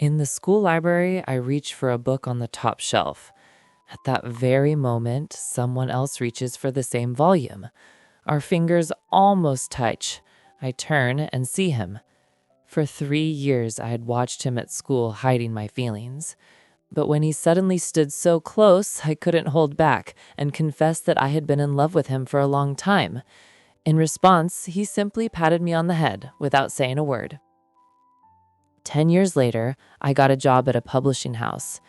In the school library, I reach for a book on the top shelf. At that very moment, someone else reaches for the same volume. Our fingers almost touch. I turn and see him. For 3 years, I had watched him at school hiding my feelings. But when he suddenly stood so close, I couldn't hold back and confessed that I had been in love with him for a long time. In response, he simply patted me on the head without saying a word. 10 years later, I got a job at a publishing house.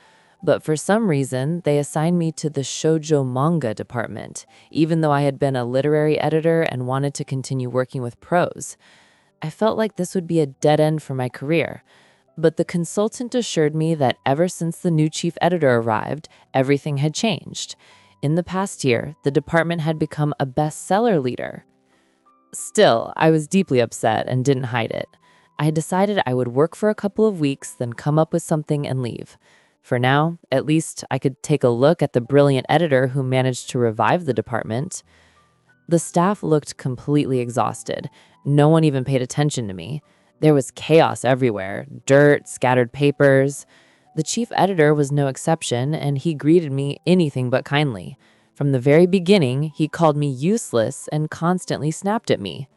But for some reason, they assigned me to the shoujo manga department, even though I had been a literary editor and wanted to continue working with prose. I felt like this would be a dead end for my career. But the consultant assured me that ever since the new chief editor arrived, everything had changed. In the past year, the department had become a bestseller leader. Still, I was deeply upset and didn't hide it. I had decided I would work for a couple of weeks, then come up with something and leave. For now, at least I could take a look at the brilliant editor who managed to revive the department. The staff looked completely exhausted. No one even paid attention to me. There was chaos everywhere, dirt, scattered papers. The chief editor was no exception, and he greeted me anything but kindly. From the very beginning, he called me useless and constantly snapped at me.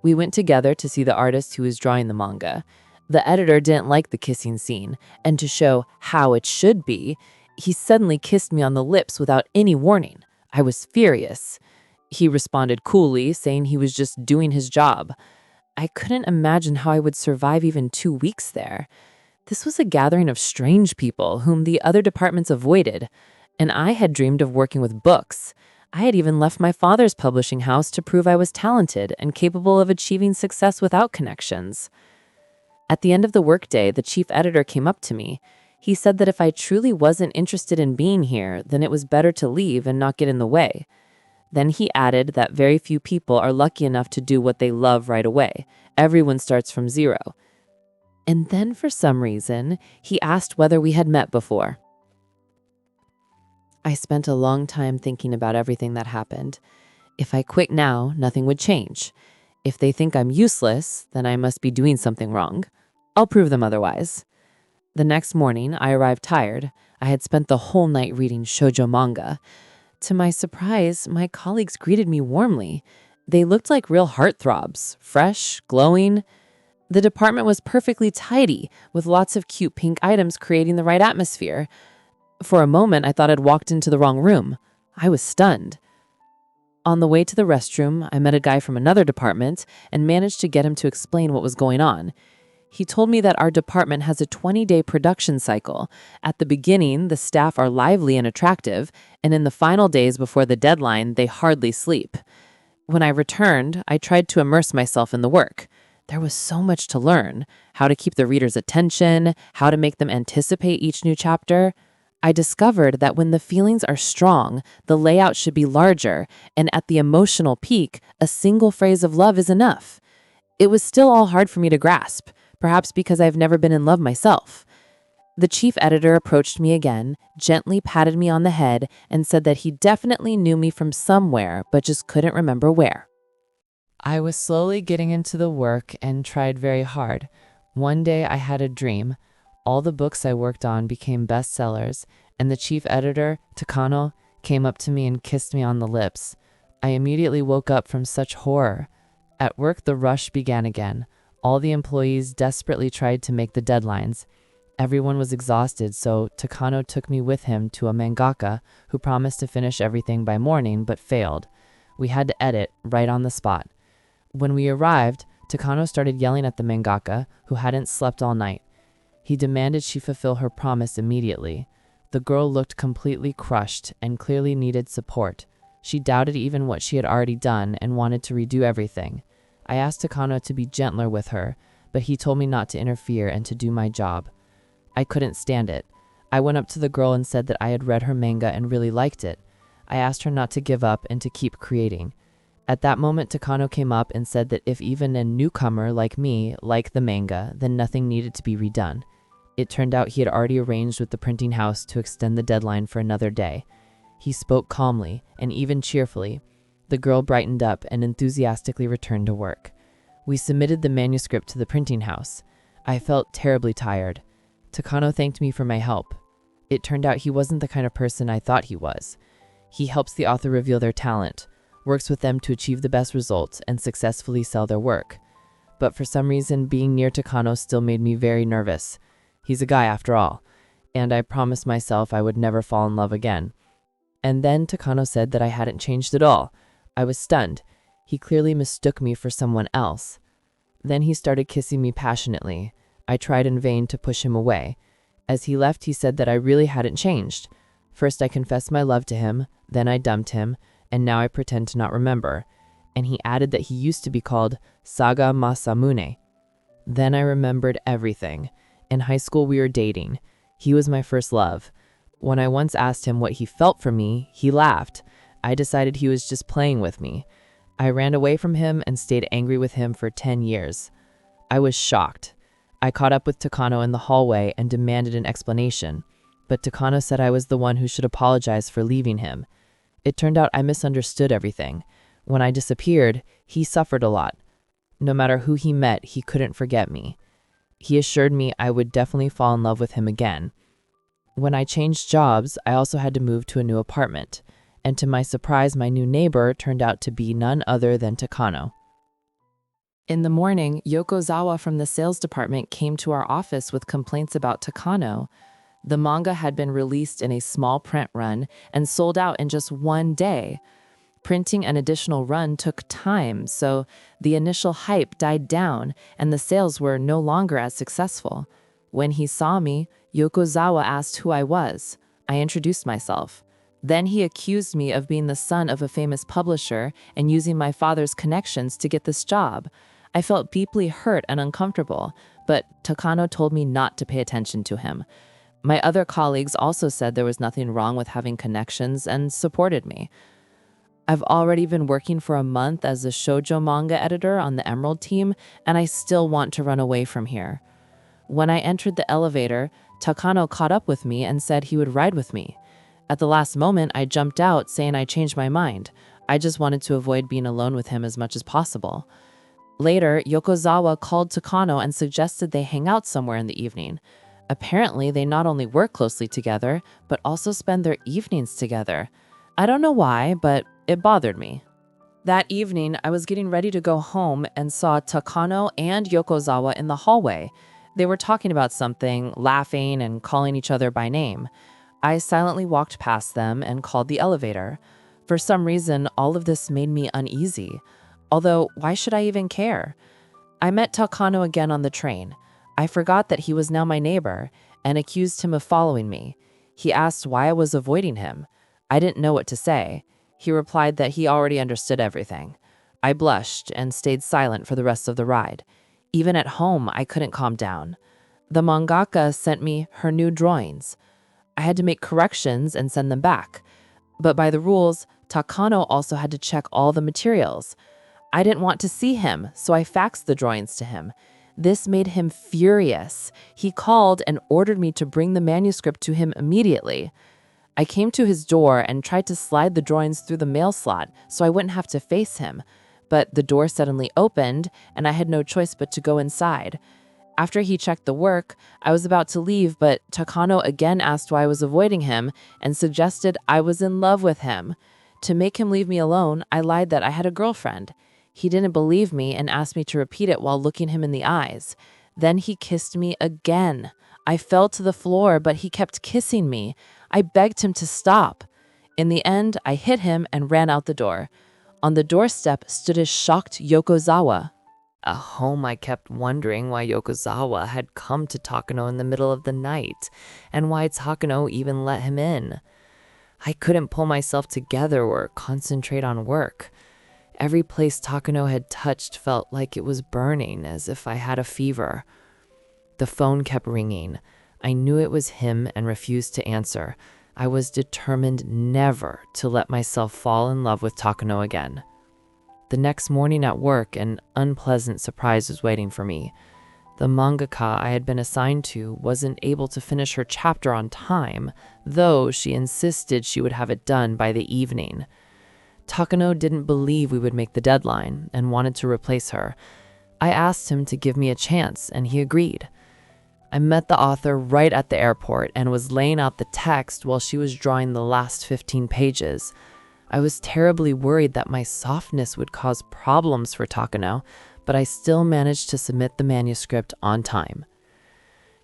We went together to see the artist who was drawing the manga. The editor didn't like the kissing scene, and to show how it should be, he suddenly kissed me on the lips without any warning. I was furious. He responded coolly, saying he was just doing his job. I couldn't imagine how I would survive even 2 weeks there. This was a gathering of strange people whom the other departments avoided, and I had dreamed of working with books. I had even left my father's publishing house to prove I was talented and capable of achieving success without connections. At the end of the workday, the chief editor came up to me. He said that if I truly wasn't interested in being here, then it was better to leave and not get in the way. Then he added that very few people are lucky enough to do what they love right away. Everyone starts from zero. And then for some reason, he asked whether we had met before. I spent a long time thinking about everything that happened. If I quit now, nothing would change. If they think I'm useless, then I must be doing something wrong. I'll prove them otherwise. The next morning, I arrived tired. I had spent the whole night reading shoujo manga. To my surprise, my colleagues greeted me warmly. They looked like real heartthrobs, fresh, glowing. The department was perfectly tidy, with lots of cute pink items creating the right atmosphere. For a moment, I thought I'd walked into the wrong room. I was stunned. On the way to the restroom, I met a guy from another department and managed to get him to explain what was going on. He told me that our department has a 20-day production cycle. At the beginning, the staff are lively and attractive, and in the final days before the deadline, they hardly sleep. When I returned, I tried to immerse myself in the work. There was so much to learn: how to keep the reader's attention, how to make them anticipate each new chapter. I discovered that when the feelings are strong, the layout should be larger, and at the emotional peak, a single phrase of love is enough. It was still all hard for me to grasp, perhaps because I've never been in love myself. The chief editor approached me again, gently patted me on the head, and said that he definitely knew me from somewhere, but just couldn't remember where. I was slowly getting into the work and tried very hard. One day I had a dream. All the books I worked on became bestsellers, and the chief editor, Takano, came up to me and kissed me on the lips. I immediately woke up from such horror. At work, the rush began again. All the employees desperately tried to make the deadlines. Everyone was exhausted, so Takano took me with him to a mangaka who promised to finish everything by morning but failed. We had to edit right on the spot. When we arrived, Takano started yelling at the mangaka, who hadn't slept all night. He demanded she fulfill her promise immediately. The girl looked completely crushed and clearly needed support. She doubted even what she had already done and wanted to redo everything. I asked Takano to be gentler with her, but he told me not to interfere and to do my job. I couldn't stand it. I went up to the girl and said that I had read her manga and really liked it. I asked her not to give up and to keep creating. At that moment, Takano came up and said that if even a newcomer like me liked the manga, then nothing needed to be redone. It turned out he had already arranged with the printing house to extend the deadline for another day. He spoke calmly and even cheerfully. The girl brightened up and enthusiastically returned to work. We submitted the manuscript to the printing house. I felt terribly tired. Takano thanked me for my help. It turned out he wasn't the kind of person I thought he was. He helps the author reveal their talent, works with them to achieve the best results, and successfully sell their work. But for some reason, being near Takano still made me very nervous. He's a guy after all, and I promised myself I would never fall in love again. And then Takano said that I hadn't changed at all. I was stunned. He clearly mistook me for someone else. Then he started kissing me passionately. I tried in vain to push him away. As he left, he said that I really hadn't changed. First, I confessed my love to him, then I dumped him, and now I pretend to not remember. And he added that he used to be called Saga Masamune. Then I remembered everything. In high school, we were dating. He was my first love. When I once asked him what he felt for me, he laughed. I decided he was just playing with me. I ran away from him and stayed angry with him for 10 years. I was shocked. I caught up with Takano in the hallway and demanded an explanation, but Takano said I was the one who should apologize for leaving him. It turned out I misunderstood everything. When I disappeared, he suffered a lot. No matter who he met, he couldn't forget me. He assured me I would definitely fall in love with him again. When I changed jobs, I also had to move to a new apartment, and to my surprise, my new neighbor turned out to be none other than Takano. In the morning, Yokozawa from the sales department came to our office with complaints about Takano. The manga had been released in a small print run and sold out in just one day. Printing an additional run took time, so the initial hype died down and the sales were no longer as successful. When he saw me, Yokozawa asked who I was. I introduced myself. Then he accused me of being the son of a famous publisher and using my father's connections to get this job. I felt deeply hurt and uncomfortable, but Takano told me not to pay attention to him. My other colleagues also said there was nothing wrong with having connections and supported me. I've already been working for a month as a shoujo manga editor on the Emerald team, and I still want to run away from here. When I entered the elevator, Takano caught up with me and said he would ride with me. At the last moment, I jumped out, saying I changed my mind. I just wanted to avoid being alone with him as much as possible. Later, Yokozawa called Takano and suggested they hang out somewhere in the evening. Apparently, they not only work closely together, but also spend their evenings together. I don't know why, but it bothered me. That evening, I was getting ready to go home and saw Takano and Yokozawa in the hallway. They were talking about something, laughing and calling each other by name. I silently walked past them and called the elevator. For some reason, all of this made me uneasy. Although, why should I even care? I met Takano again on the train. I forgot that he was now my neighbor and accused him of following me. He asked why I was avoiding him. I didn't know what to say. He replied that he already understood everything. I blushed and stayed silent for the rest of the ride. Even at home, I couldn't calm down. The mangaka sent me her new drawings. I had to make corrections and send them back. But by the rules, Takano also had to check all the materials. I didn't want to see him, so I faxed the drawings to him. This made him furious. He called and ordered me to bring the manuscript to him immediately. I came to his door and tried to slide the drawings through the mail slot so I wouldn't have to face him. But the door suddenly opened, and I had no choice but to go inside. After he checked the work, I was about to leave, but Takano again asked why I was avoiding him and suggested I was in love with him. To make him leave me alone, I lied that I had a girlfriend. He didn't believe me and asked me to repeat it while looking him in the eyes. Then he kissed me again. I fell to the floor, but he kept kissing me. I begged him to stop. In the end, I hit him and ran out the door. On the doorstep stood a shocked Yokozawa. At home, I kept wondering why Yokozawa had come to Takano in the middle of the night, and why Takano even let him in. I couldn't pull myself together or concentrate on work. Every place Takano had touched felt like it was burning, as if I had a fever. The phone kept ringing. I knew it was him and refused to answer. I was determined never to let myself fall in love with Takano again. The next morning at work, an unpleasant surprise was waiting for me. The mangaka I had been assigned to wasn't able to finish her chapter on time, though she insisted she would have it done by the evening. Takano didn't believe we would make the deadline and wanted to replace her. I asked him to give me a chance, and he agreed. I met the author right at the airport and was laying out the text while she was drawing the last 15 pages. I was terribly worried that my softness would cause problems for Takano, but I still managed to submit the manuscript on time.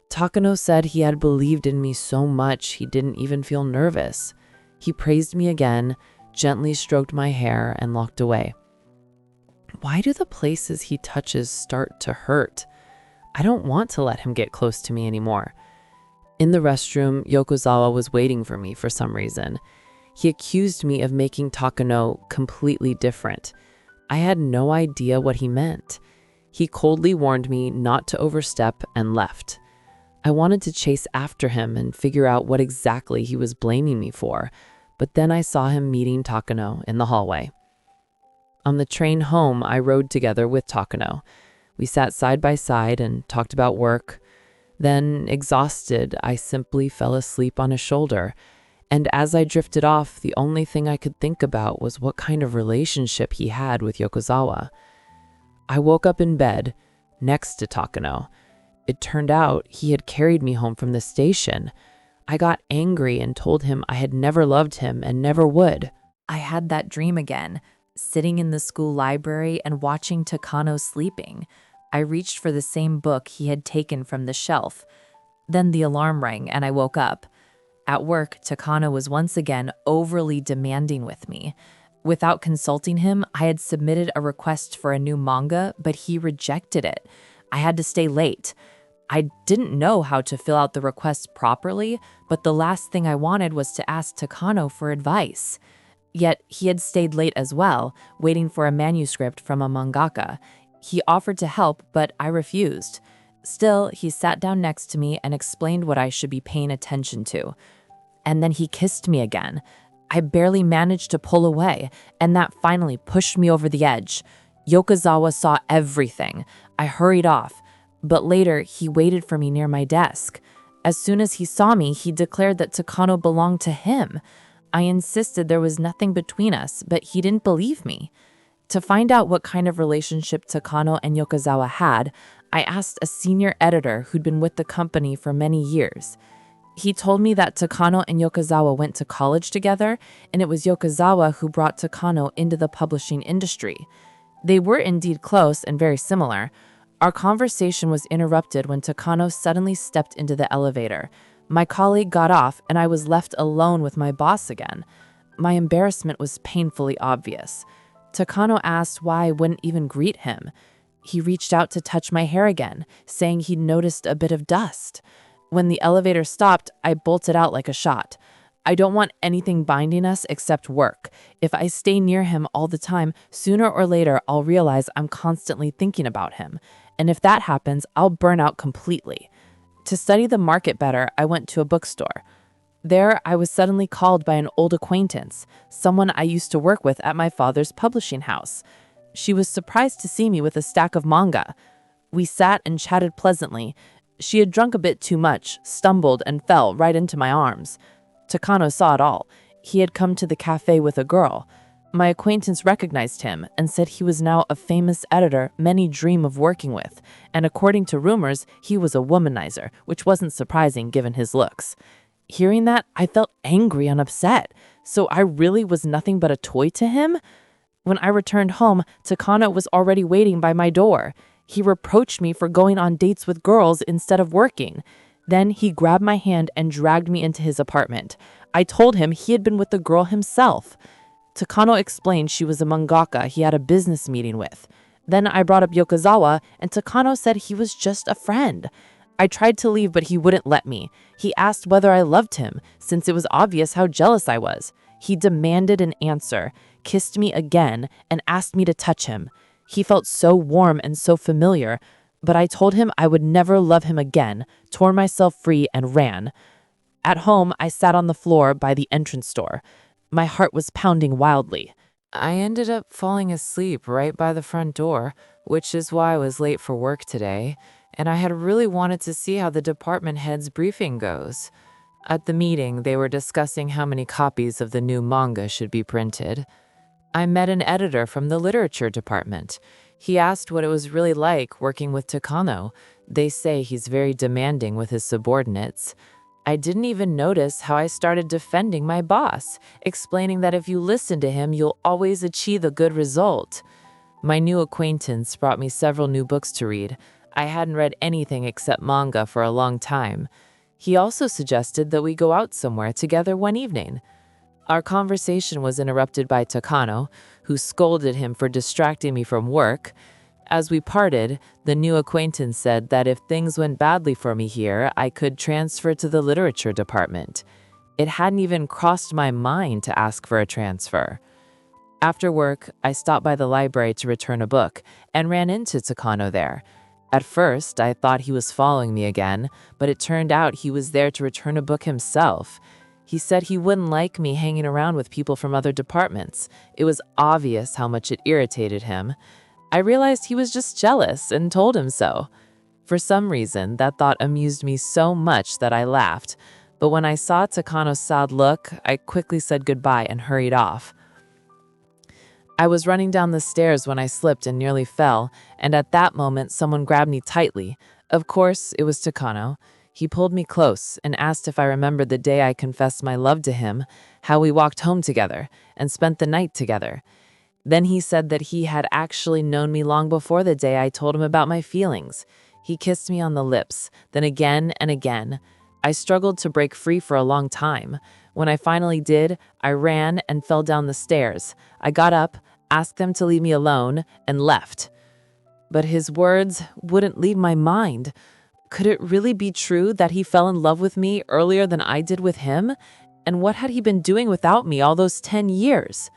Takano said he had believed in me so much he didn't even feel nervous. He praised me again, gently stroked my hair, and walked away. Why do the places he touches start to hurt? I don't want to let him get close to me anymore. In the restroom, Yokozawa was waiting for me for some reason. He accused me of making Takano completely different. I had no idea what he meant. He coldly warned me not to overstep and left. I wanted to chase after him and figure out what exactly he was blaming me for, but then I saw him meeting Takano in the hallway. On the train home, I rode together with Takano. We sat side by side and talked about work. Then, exhausted, I simply fell asleep on his shoulder. And as I drifted off, the only thing I could think about was what kind of relationship he had with Yokozawa. I woke up in bed, next to Takano. It turned out he had carried me home from the station. I got angry and told him I had never loved him and never would. I had that dream again, sitting in the school library and watching Takano sleeping. I reached for the same book he had taken from the shelf. Then the alarm rang and I woke up. At work, Takano was once again overly demanding with me. Without consulting him, I had submitted a request for a new manga, but he rejected it. I had to stay late. I didn't know how to fill out the request properly, but the last thing I wanted was to ask Takano for advice. Yet he had stayed late as well, waiting for a manuscript from a mangaka. He offered to help, but I refused. Still, he sat down next to me and explained what I should be paying attention to. And then he kissed me again. I barely managed to pull away, and that finally pushed me over the edge. Yokozawa saw everything. I hurried off, but later he waited for me near my desk. As soon as he saw me, he declared that Takano belonged to him. I insisted there was nothing between us, but he didn't believe me. To find out what kind of relationship Takano and Yokozawa had, I asked a senior editor who'd been with the company for many years. He told me that Takano and Yokozawa went to college together, and it was Yokozawa who brought Takano into the publishing industry. They were indeed close and very similar. Our conversation was interrupted when Takano suddenly stepped into the elevator. My colleague got off, and I was left alone with my boss again. My embarrassment was painfully obvious. Takano asked why I wouldn't even greet him. He reached out to touch my hair again, saying he'd noticed a bit of dust. When the elevator stopped, I bolted out like a shot. I don't want anything binding us except work. If I stay near him all the time, sooner or later I'll realize I'm constantly thinking about him. And if that happens, I'll burn out completely. To study the market better, I went to a bookstore. There, I was suddenly called by an old acquaintance, someone I used to work with at my father's publishing house. She was surprised to see me with a stack of manga. We sat and chatted pleasantly. She had drunk a bit too much, stumbled, and fell right into my arms. Takano saw it all. He had come to the cafe with a girl. My acquaintance recognized him and said he was now a famous editor many dream of working with, and according to rumors, he was a womanizer, which wasn't surprising given his looks. Hearing that, I felt angry and upset. So I really was nothing but a toy to him? When I returned home, Takano was already waiting by my door. He reproached me for going on dates with girls instead of working. Then he grabbed my hand and dragged me into his apartment. I told him he had been with the girl himself. Takano explained she was a mangaka he had a business meeting with. Then I brought up Yokozawa, and Takano said he was just a friend. I tried to leave, but he wouldn't let me. He asked whether I loved him, since it was obvious how jealous I was. He demanded an answer, kissed me again, and asked me to touch him. He felt so warm and so familiar, but I told him I would never love him again, tore myself free, and ran. At home, I sat on the floor by the entrance door. My heart was pounding wildly. I ended up falling asleep right by the front door, which is why I was late for work today, and I had really wanted to see how the department head's briefing goes. At the meeting, they were discussing how many copies of the new manga should be printed. I met an editor from the literature department. He asked what it was really like working with Takano. They say he's very demanding with his subordinates. I didn't even notice how I started defending my boss, explaining that if you listen to him, you'll always achieve a good result. My new acquaintance brought me several new books to read. I hadn't read anything except manga for a long time. He also suggested that we go out somewhere together one evening. Our conversation was interrupted by Takano, who scolded him for distracting me from work. As we parted, the new acquaintance said that if things went badly for me here, I could transfer to the literature department. It hadn't even crossed my mind to ask for a transfer. After work, I stopped by the library to return a book and ran into Takano there. At first, I thought he was following me again, but it turned out he was there to return a book himself. He said he wouldn't like me hanging around with people from other departments. It was obvious how much it irritated him. I realized he was just jealous and told him so. For some reason, that thought amused me so much that I laughed. But when I saw Takano's sad look, I quickly said goodbye and hurried off. I was running down the stairs when I slipped and nearly fell, and at that moment someone grabbed me tightly. Of course, it was Takano. He pulled me close and asked if I remembered the day I confessed my love to him, how we walked home together and spent the night together. Then he said that he had actually known me long before the day I told him about my feelings. He kissed me on the lips, then again and again. I struggled to break free for a long time. When I finally did, I ran and fell down the stairs. I got up, asked them to leave me alone, and left. But his words wouldn't leave my mind. Could it really be true that he fell in love with me earlier than I did with him? And what had he been doing without me all those 10 years?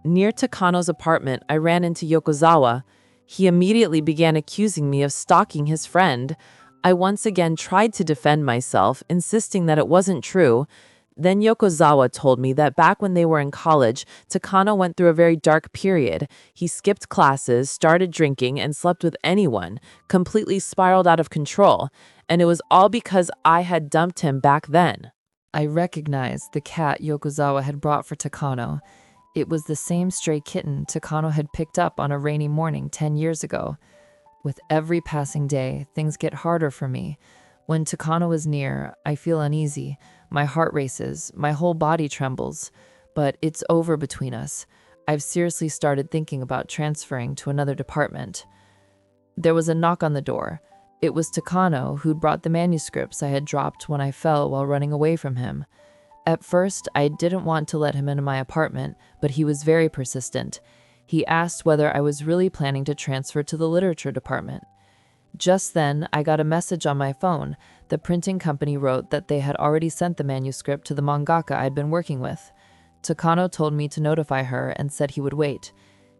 Near Takano's apartment, I ran into Yokozawa. He immediately began accusing me of stalking his friend. I once again tried to defend myself, insisting that it wasn't true. Then Yokozawa told me that back when they were in college, Takano went through a very dark period. He skipped classes, started drinking, and slept with anyone, completely spiraled out of control. And it was all because I had dumped him back then. I recognized the cat Yokozawa had brought for Takano. It was the same stray kitten Takano had picked up on a rainy morning 10 years ago. With every passing day, things get harder for me. When Takano is near, I feel uneasy. My heart races, my whole body trembles. But it's over between us. I've seriously started thinking about transferring to another department. There was a knock on the door. It was Takano who'd brought the manuscripts I had dropped when I fell while running away from him. At first, I didn't want to let him into my apartment, but he was very persistent. He asked whether I was really planning to transfer to the literature department. Just then, I got a message on my phone. The printing company wrote that they had already sent the manuscript to the mangaka I'd been working with. Takano told me to notify her and said he would wait.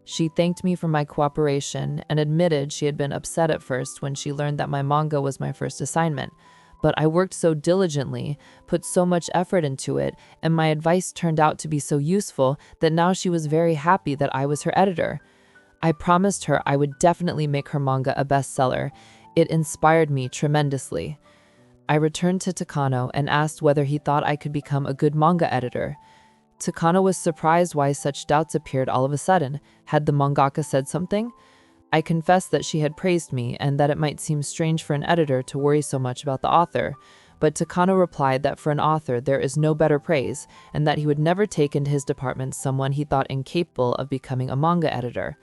She thanked me for my cooperation and admitted she had been upset at first when she learned that my manga was my first assignment. But I worked so diligently, put so much effort into it, and my advice turned out to be so useful that now she was very happy that I was her editor. I promised her I would definitely make her manga a bestseller. It inspired me tremendously. I returned to Takano and asked whether he thought I could become a good manga editor. Takano was surprised why such doubts appeared all of a sudden. Had the mangaka said something? I confessed that she had praised me and that it might seem strange for an editor to worry so much about the author, but Takano replied that for an author there is no better praise and that he would never take into his department someone he thought incapable of becoming a manga editor.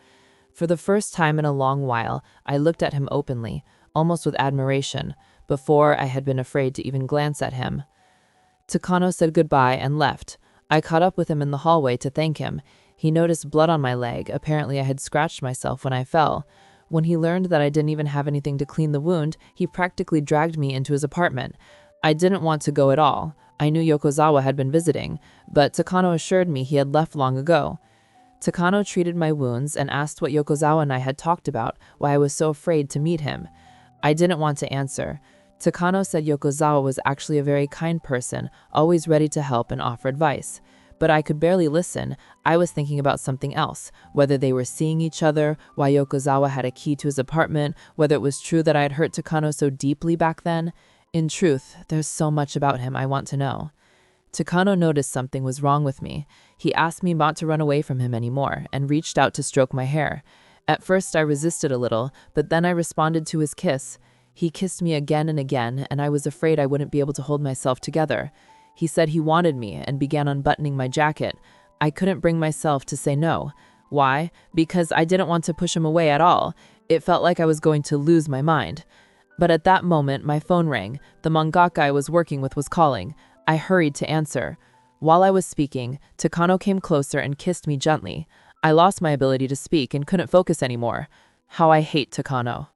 For the first time in a long while, I looked at him openly, almost with admiration. Before, I had been afraid to even glance at him. Takano said goodbye and left. I caught up with him in the hallway to thank him. He noticed blood on my leg. Apparently, I had scratched myself when I fell. When he learned that I didn't even have anything to clean the wound, he practically dragged me into his apartment. I didn't want to go at all. I knew Yokozawa had been visiting, but Takano assured me he had left long ago. Takano treated my wounds and asked what Yokozawa and I had talked about, why I was so afraid to meet him. I didn't want to answer. Takano said Yokozawa was actually a very kind person, always ready to help and offer advice. But I could barely listen. I was thinking about something else, whether they were seeing each other, why Yokozawa had a key to his apartment, whether it was true that I had hurt Takano so deeply back then. In truth, there's so much about him I want to know. Takano noticed something was wrong with me. He asked me not to run away from him anymore and reached out to stroke my hair. At first I resisted a little, but then I responded to his kiss. He kissed me again and again, and I was afraid I wouldn't be able to hold myself together. He said he wanted me and began unbuttoning my jacket. I couldn't bring myself to say no. Why? Because I didn't want to push him away at all. It felt like I was going to lose my mind. But at that moment, my phone rang. The mangaka I was working with was calling. I hurried to answer. While I was speaking, Takano came closer and kissed me gently. I lost my ability to speak and couldn't focus anymore. How I hate Takano.